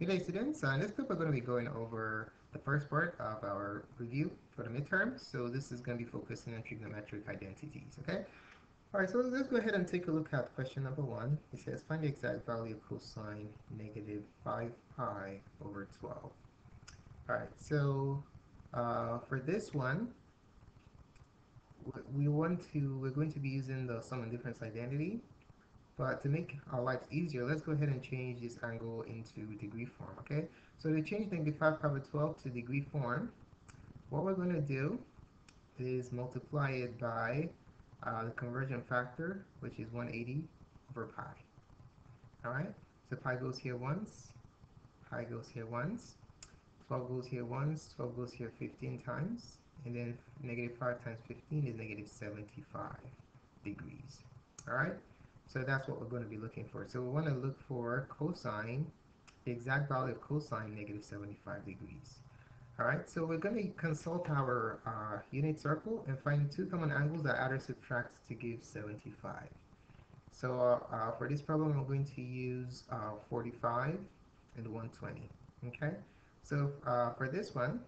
Good day, students. In this clip, we're going to be going over the first part of our review for the midterm. So this is going to be focusing on trigonometric identities, okay? All right, so let's go ahead and take a look at question number 1. It says, find the exact value of cosine negative 5 pi over 12. All right, so for this one, we're going to be using the sum and difference identity. But to make our lives easier, let's go ahead and change this angle into degree form, okay? So to change negative 5 pi over 12 to degree form, what we're going to do is multiply it by the conversion factor, which is 180 over pi. All right? So pi goes here once, pi goes here once, 12 goes here once, 12 goes here 15 times, and then negative 5 times 15 is negative 75 degrees. All right? So that's what we're going to be looking for. So we want to look for cosine, the exact value of cosine negative 75 degrees. All right, so we're going to consult our unit circle and find two common angles that add or subtract to give 75. So for this problem, we're going to use 45 and 120. Okay, so for this one,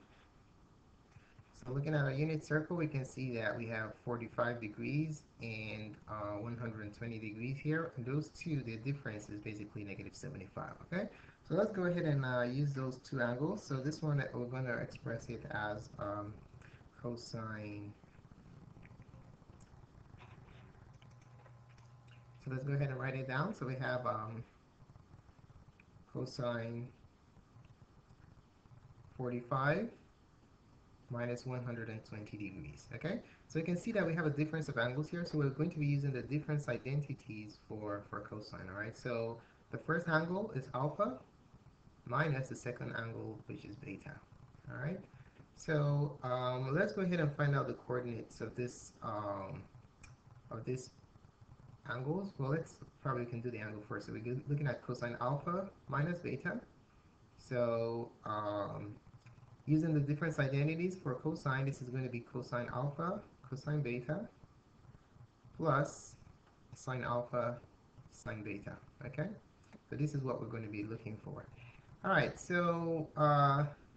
so looking at our unit circle, we can see that we have 45 degrees and 120 degrees here. And those two, the difference is basically negative 75, okay? So let's go ahead and use those two angles. So this one, we're going to express it as cosine. So let's go ahead and write it down. So we have cosine 45 minus 120 degrees, okay? So you can see that we have a difference of angles here, so we're going to be using the difference identities for cosine, all right? So the first angle is alpha minus the second angle, which is beta, all right? So let's go ahead and find out the coordinates of this angles. Well, let's probably can do the angle first. So we're looking at cosine alpha minus beta. So using the difference identities for cosine, this is going to be cosine alpha, cosine beta, plus sine alpha, sine beta, okay? So this is what we're going to be looking for. All right, so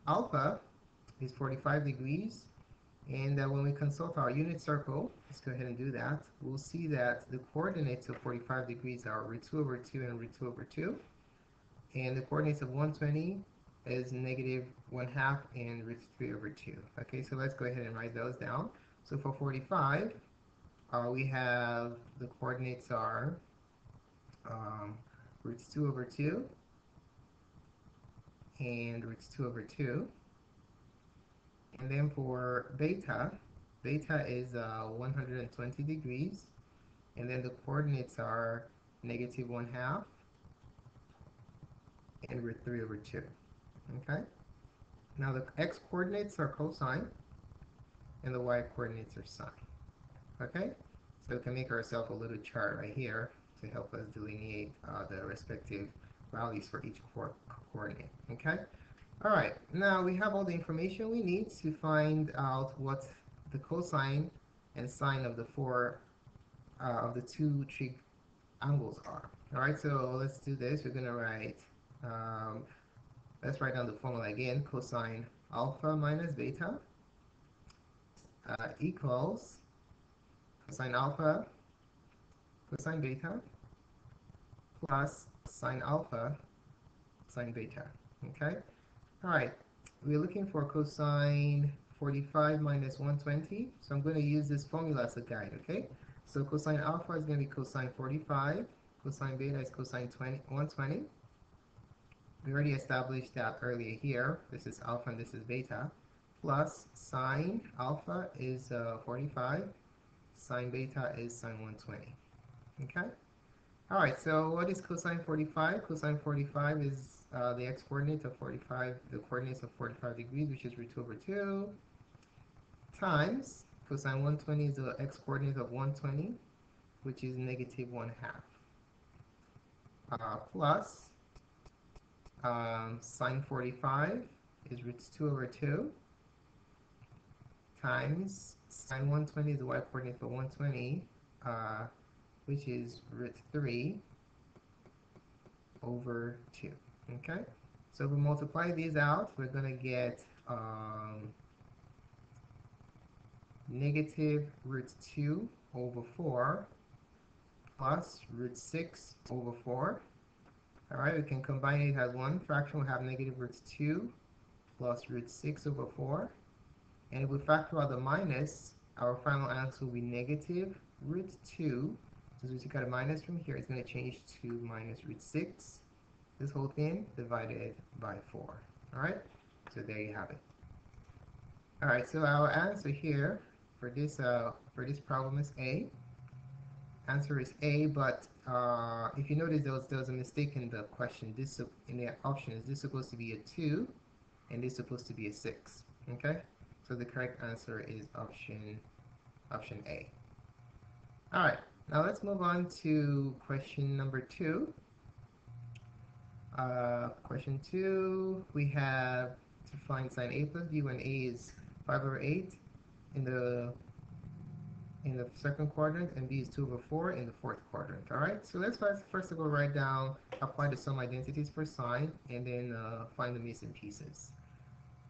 alpha is 45 degrees, and when we consult our unit circle, let's go ahead and do that, we'll see that the coordinates of 45 degrees are root 2 over 2 and root 2 over 2, and the coordinates of 120 is negative 1/2 and root 3 over 2. Okay, so let's go ahead and write those down. So for 45, we have the coordinates are root 2 over 2 and root 2 over 2. And then for beta, beta is 120 degrees, and then the coordinates are negative 1/2 and root 3 over 2. Okay? Now the x coordinates are cosine, and the y coordinates are sine. Okay? So we can make ourselves a little chart right here to help us delineate the respective values for each coordinate. Okay? All right. Now we have all the information we need to find out what the cosine and sine of the two trig angles are. All right. So let's do this. We're gonna write. Let's write down the formula again. Cosine alpha minus beta equals cosine alpha cosine beta plus sine alpha sine beta. Okay. All right. We're looking for cosine 45 minus 120. So I'm going to use this formula as a guide. Okay. So cosine alpha is going to be cosine 45. Cosine beta is cosine 120. We already established that earlier here. This is alpha and this is beta. Plus sine alpha is 45. Sine beta is sine 120. Okay. All right. So what is cosine 45? Cosine 45 is the x-coordinate of 45, the coordinates of 45 degrees, which is root 2 over 2, times cosine 120 is the x-coordinate of 120, which is negative 1/2, plus sine 45 is root 2 over 2 times sine 120 is the y-coordinate for 120, which is root 3 over 2. Okay, So if we multiply these out, we're going to get negative root 2 over 4 plus root 6 over 4. All right, we can combine it as one fraction. We have negative root 2 plus root 6 over 4. And if we factor out the minus, our final answer will be negative root 2. Since we took out a minus from here, it's going to change to minus root 6. This whole thing divided by 4. All right, so there you have it. All right, so our answer here for this problem is A. Answer is A, but if you notice there was a mistake in the question. This in the options, this is supposed to be a 2, and this is supposed to be a 6. Okay, so the correct answer is option A. All right, now let's move on to question number 2. Question 2, we have to find sine A plus B when A is 5 over 8 in the second quadrant and B is 2 over 4 in the fourth quadrant. All right, so let's first of all write down, apply the sum identities for sine, and then find the missing pieces.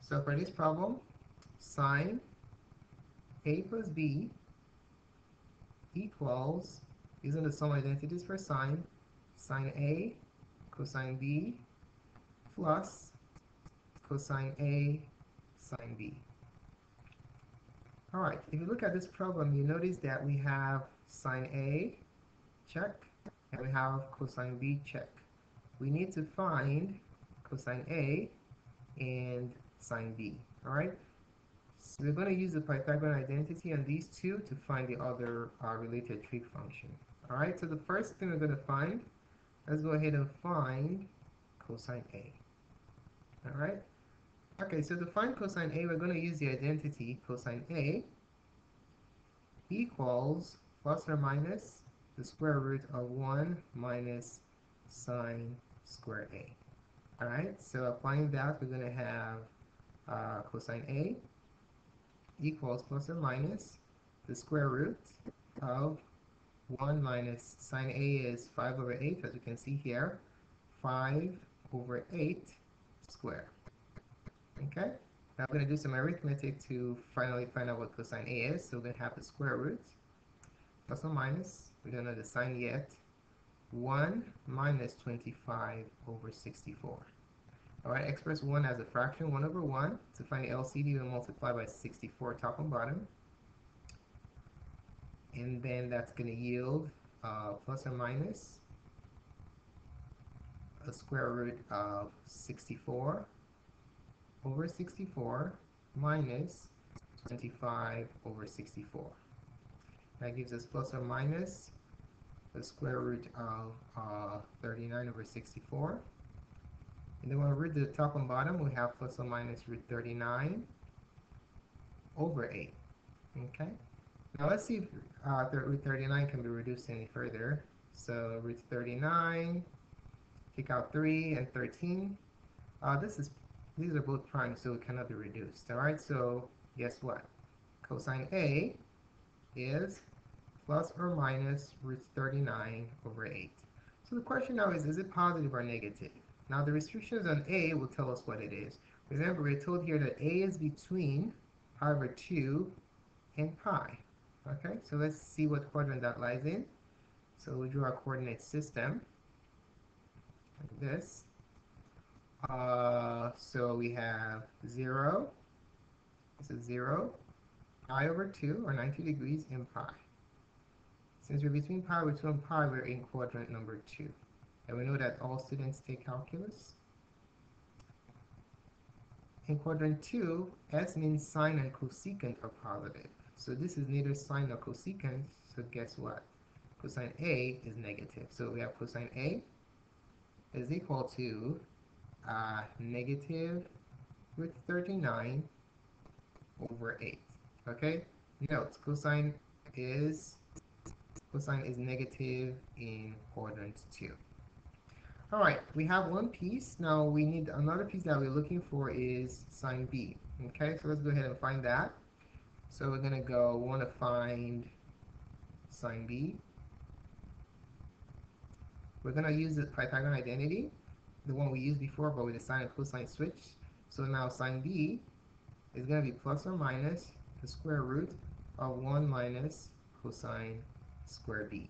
So for this problem, sine A plus B equals, using the sum identities for sine A cosine B plus cosine A sine B. All right, if you look at this problem, you notice that we have sine A, check, and we have cosine B, check. We need to find cosine A and sine B, all right? So we're going to use the Pythagorean identity on these two to find the other related trig function. All right, so the first thing we're going to find, let's go ahead and find cosine A. All right. Okay, so to find cosine A, we're going to use the identity cosine A equals plus or minus the square root of 1 minus sine square A. All right, so applying that, we're going to have cosine A equals plus or minus the square root of 1 minus sine A is 5 over 8, as you can see here, 5 over 8 squared. Okay, now we're going to do some arithmetic to finally find out what cosine A is. So we're going to have the square root plus or minus, we don't know the sign yet, 1 minus 25 over 64. All right, express 1 as a fraction, 1 over 1. To find the LCD, we'll multiply by 64 top and bottom. And then that's going to yield plus or minus a square root of 64 over 64 minus 25 over 64. That gives us plus or minus the square root of 39 over 64. And then when we read the top and bottom, we have plus or minus root 39 over 8. Okay. Now let's see if root 39 can be reduced any further. So root 39, take out 3 and 13. These are both primes, so it cannot be reduced. All right, so guess what? Cosine A is plus or minus root 39 over 8. So the question now is it positive or negative? Now the restrictions on A will tell us what it is. Remember, we're told here that A is between pi over 2 and pi. Okay, so let's see what quadrant that lies in. So we'll draw a coordinate system like this. So we have 0, this is 0, pi over 2, or 90 degrees, and pi. Since we're between pi over 2 and pi, we're in quadrant number 2. And we know that all students take calculus. In quadrant 2, S means sine and cosecant are positive. So this is neither sine nor cosecant, so guess what? Cosine A is negative. So we have cosine A is equal to negative root 39 over 8. Okay? Note, cosine is negative in quadrant 2. All right, we have one piece. Now we need another piece that we're looking for is sine B. Okay, so let's go ahead and find that. So we're gonna go, we want to find sine B. We're gonna use the Pythagorean identity. the one we used before, but with the sine and cosine switch. So now sine B is going to be plus or minus the square root of 1 minus cosine square B.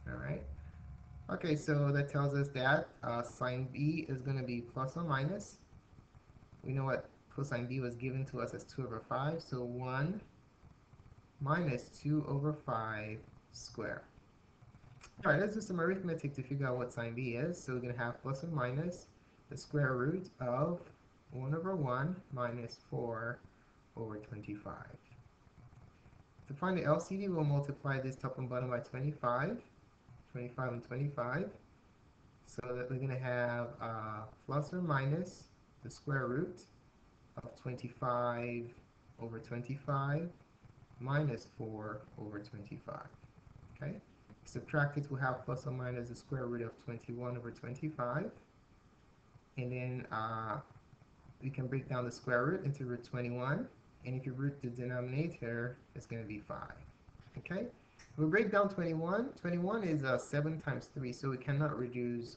All right. Okay, so that tells us that sine B is going to be plus or minus. We know what cosine B was given to us as 2 over 5, so 1 minus 2 over 5 squared. All right, let's do some arithmetic to figure out what sine B is. So we're going to have plus or minus the square root of 1 over 1 minus 4 over 25. To find the LCD, we'll multiply this top and bottom by 25, 25 and 25. So that we're going to have plus or minus the square root of 25 over 25 minus 4 over 25. Okay? Subtract it, we'll have plus or minus the square root of 21 over 25. And then we can break down the square root into root 21. And if you root the denominator, it's going to be 5. Okay? We break down 21. 21 is 7 times 3, so we cannot reduce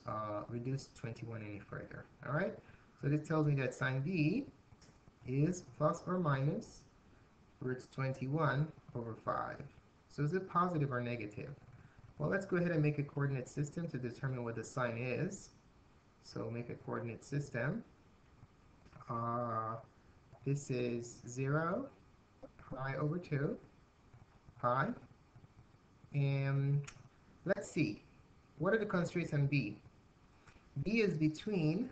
21 any further. All right? So this tells me that sine B is plus or minus root 21 over 5. So is it positive or negative? Well, let's go ahead and make a coordinate system to determine what the sine is. So make a coordinate system. This is 0, pi over 2, pi. And let's see, what are the constraints on B? B is between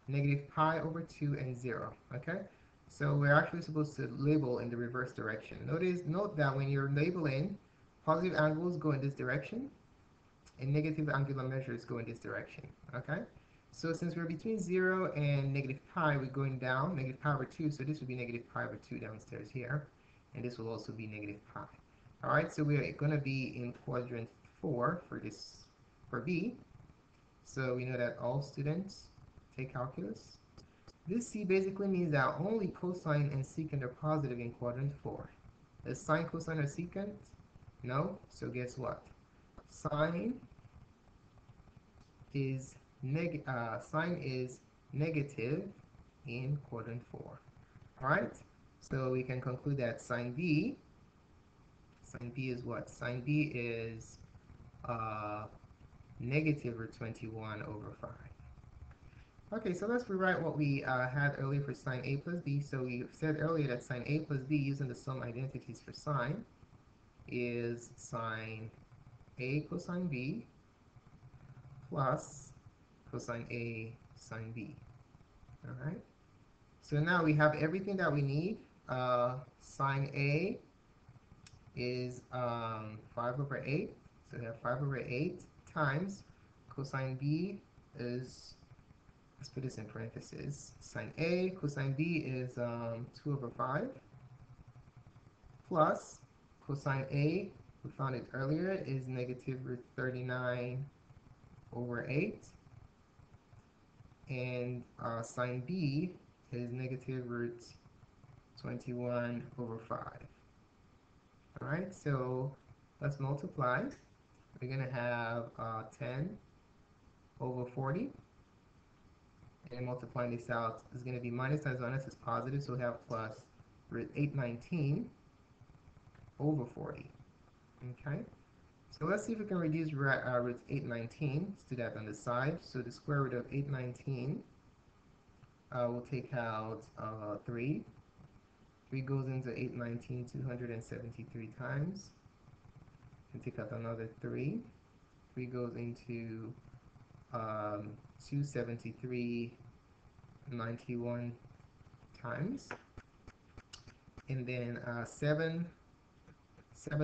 negative pi over 2 and 0, okay? So we're actually supposed to label in the reverse direction. Note that when you're labeling, positive angles go in this direction, and negative angular measures go in this direction, okay? So since we're between 0 and negative pi, we're going down, negative pi over 2, so this would be negative pi over 2 downstairs here, and this will also be negative pi. All right, so we're going to be in quadrant 4 for B. So we know that all students take calculus. This C basically means that only cosine and secant are positive in quadrant 4. Is sine, cosine, or secant? No. So guess what? Sine is negative in quadrant 4. All right. So we can conclude that sine B is what? Sine B is negative root 21 over 5. Okay, so let's rewrite what we had earlier for sine A plus B. So we said earlier that sine A plus B, using the sum identities for sine, is sine A cosine B plus cosine A sine B. All right. So now we have everything that we need. Sine A is 5 over 8. So we have 5 over 8 times cosine B is, let's put this in parentheses, sine A cosine B is 2 over 5 plus cosine A, we found it earlier, is negative root 39 over 8, and sine B is negative root 21 over 5. All right, so let's multiply. We're going to have 10 over 40. And multiplying this out is going to be minus times minus is positive, so we have plus root 819 over 40. Okay, so let's see if we can reduce root 819. Let's do that on the side. So the square root of 819, we'll take out 3. 3 goes into 819 273 times. And take out another 3. 3 goes into 273 91 times. And then 7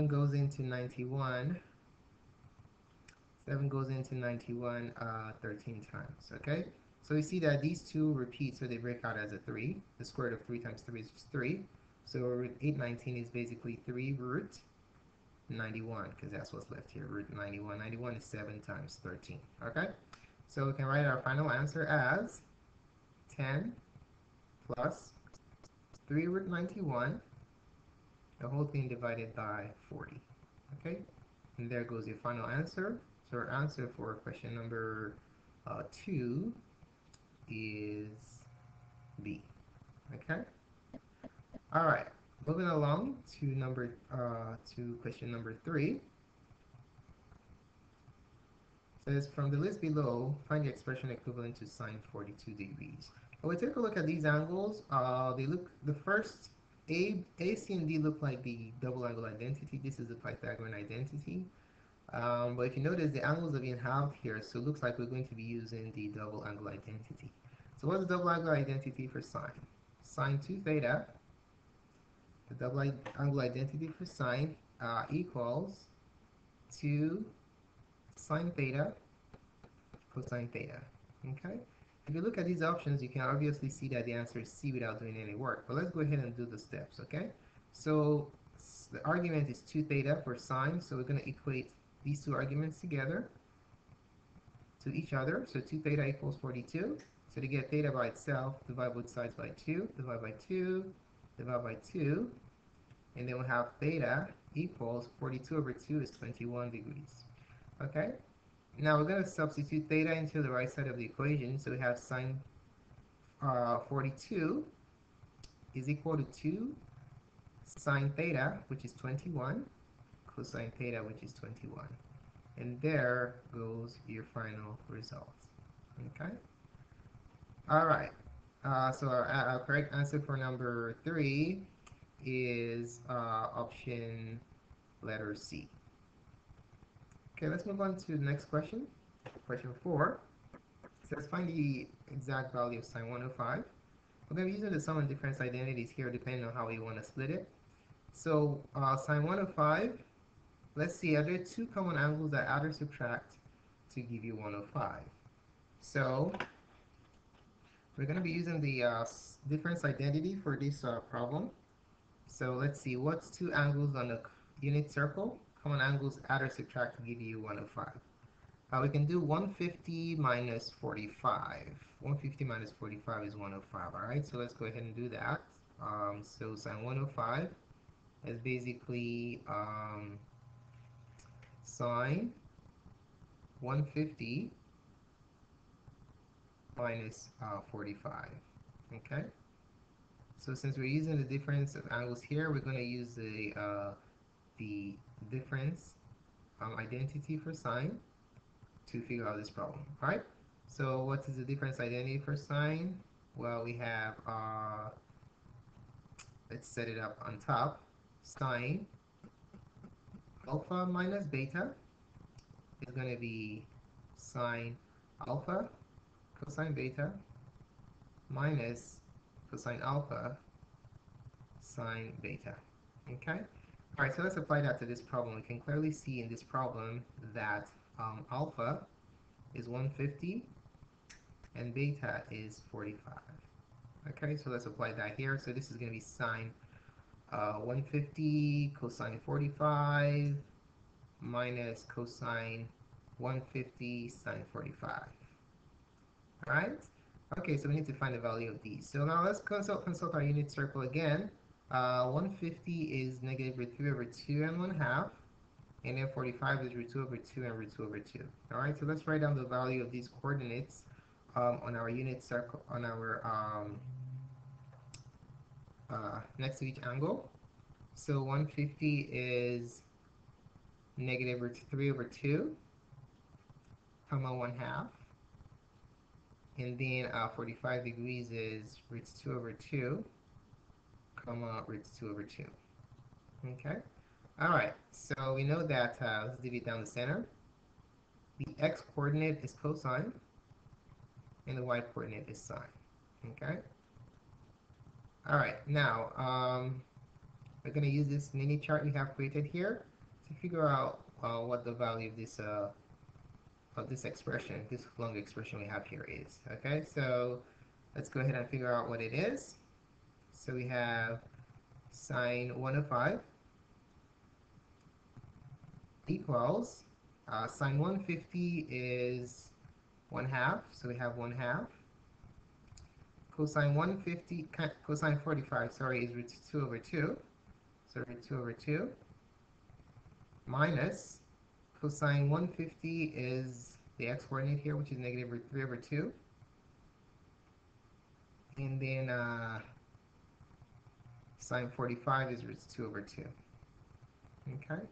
goes into 91. 7 goes into 91 13 times. Okay, so you see that these two repeat, so they break out as a 3. The square root of 3 times 3 is just 3. So root 819 is basically 3 root 91, because that's what's left here, root 91. 91 is 7 times 13. Okay, so we can write our final answer as 10 plus 3 root 91, the whole thing divided by 40. Okay, and there goes your final answer. So our answer for question number 2 is B. Okay. All right. Moving along to question number 3. Says from the list below, find the expression equivalent to sine 42 degrees. When we take a look at these angles, they look the first A, C, and D look like the double angle identity. This is the Pythagorean identity. But if you notice, the angles are being halved here, so it looks like we're going to be using the double angle identity. So what's the double angle identity for sine? Sine 2 theta, the double angle identity for sine equals 2 sine theta cosine theta. Okay? If you look at these options, you can obviously see that the answer is C without doing any work. But let's go ahead and do the steps, okay? So the argument is 2 theta for sine, so we're going to equate these two arguments together to each other. So 2 theta equals 42. So to get theta by itself, divide both sides by 2, divide by 2, divide by 2, and then we'll have theta equals 42 over 2 is 21 degrees. Okay? Now we're going to substitute theta into the right side of the equation. So we have sine 42 is equal to 2 sine theta, which is 21, cosine theta, which is 21. And there goes your final result. Okay? All right. So our correct answer for number 3 is option letter C. Okay, let's move on to the next question. Question 4. It says find the exact value of sine 105. We're going to be using the sum and difference identities here depending on how we want to split it. So sine 105, let's see, are there two common angles that add or subtract to give you 105? So we're going to be using the difference identity for this problem. So let's see, what's two angles on a unit circle? Common angles add or subtract to give you 105. We can do 150 minus 45. 150 minus 45 is 105, all right? So let's go ahead and do that. So sine 105 is basically sine 150 minus 45, okay? So since we're using the difference of angles here, we're going to use the difference identity for sine to figure out this problem, right? So what is the difference identity for sine? Well, we have, let's set it up on top. Sine alpha minus beta is going to be sine alpha cosine beta minus cosine alpha sine beta, okay? All right, so let's apply that to this problem. We can clearly see in this problem that alpha is 150 and beta is 45. Okay, so let's apply that here. So this is going to be sine 150 cosine 45 minus cosine 150 sine 45. All right? Okay, so we need to find the value of these. So now let's consult our unit circle again. 150 is negative root 3 over 2 and 1/2. And then 45 is root 2 over 2 and root 2 over 2. All right, so let's write down the value of these coordinates on our unit circle, on our next to each angle. So 150 is negative root 3 over 2, comma 1/2. And then 45 degrees is root 2 over 2, comma root 2 over 2. Okay? All right, so we know that, let's divide down the center. The x-coordinate is cosine, and the y-coordinate is sine. Okay? All right, now, we're going to use this mini chart we have created here to figure out what the value of this expression, this long expression we have here is. Okay, so let's go ahead and figure out what it is. So we have sine 105 equals sine 150 is 1/2, so we have 1/2. Cosine 150, cosine 45, sorry, is root 2 over 2, so root 2 over 2, minus cosine 150 is the x coordinate here, which is negative root 3 over 2. And then sine 45 is root 2 over 2. Okay,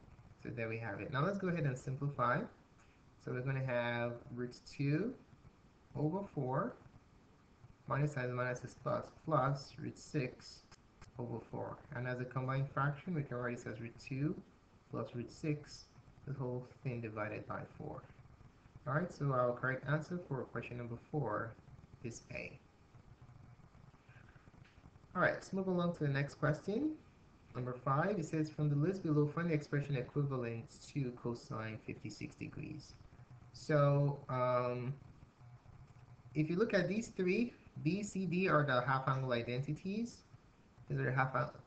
so there we have it. Now let's go ahead and simplify. So we're going to have root 2 over 4 minus times minus is plus plus root 6 over 4. And as a combined fraction, we can write this as root 2 plus root 6, the whole thing divided by 4. Alright, so our correct answer for question number 4 is A. Alright, let's move along to the next question. Number 5, it says from the list below, find the expression equivalent to cosine 56 degrees. So, if you look at these three, B, C, D are the half angle identities. These are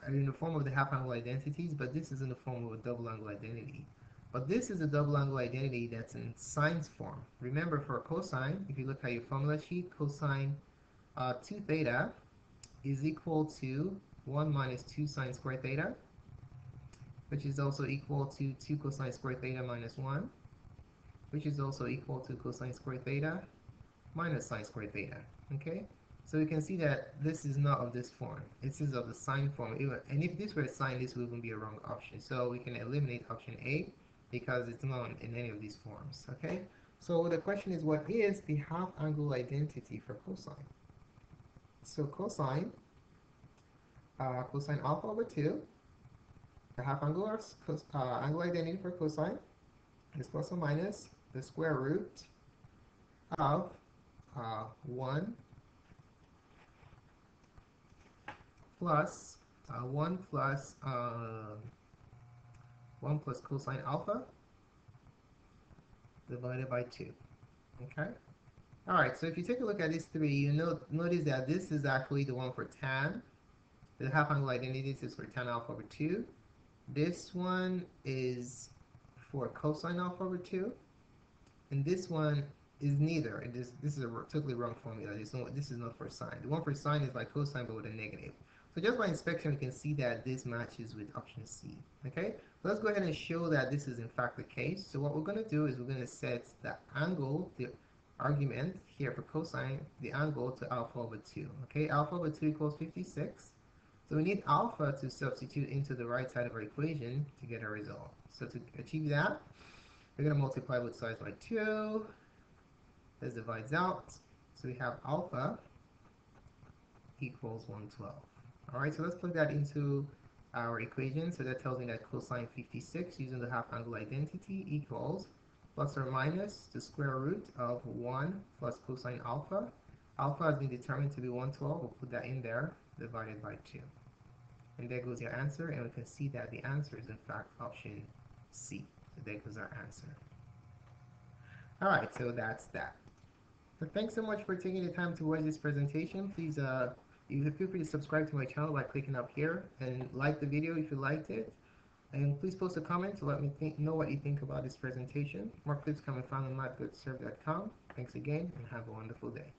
in the form of the half angle identities, but this is in the form of a double angle identity. But this is a double angle identity that's in sine's form. Remember, for cosine, if you look at your formula sheet, cosine 2 theta is equal to 1 minus 2 sine squared theta, which is also equal to 2 cosine squared theta minus 1, which is also equal to cosine squared theta minus sine squared theta. Okay? So we can see that this is not of this form. This is of the sine form. And if this were sine, this would even be a wrong option. So we can eliminate option A because it's not in any of these forms. Okay? So the question is, what is the half angle identity for cosine? So cosine alpha over 2, the half angular angle identity for cosine is plus or minus the square root of 1 plus 1 plus 1 plus cosine alpha divided by 2. Okay? Alright, so if you take a look at these three, you notice that this is actually the one for tan. The half angle identity is for tan alpha over 2. This one is for cosine alpha over 2. And this one is neither. And this is a totally wrong formula. This is not for sine. The one for sine is like cosine but with a negative. So just by inspection, we can see that this matches with option C. Okay? So let's go ahead and show that this is in fact the case. So what we're going to do is we're going to set the angle, the argument here for cosine, the angle to alpha over 2. Okay? Alpha over 2 equals 56. So we need alpha to substitute into the right side of our equation to get a result. So to achieve that, we're going to multiply both sides by 2. This divides out. So we have alpha equals 112. Alright, so let's plug that into our equation. So that tells me that cosine 56 using the half angle identity equals plus or minus the square root of 1 plus cosine alpha. Alpha has been determined to be 112. We'll put that in there, divided by 2. And there goes your answer, and we can see that the answer is in fact option C. So there goes our answer. Alright, so that's that. So thanks so much for taking the time to watch this presentation. Please you feel free to subscribe to my channel by clicking up here, and like the video if you liked it. And please post a comment to let me know what you think about this presentation. More clips can be found on mathgoodserve.com. Thanks again, and have a wonderful day.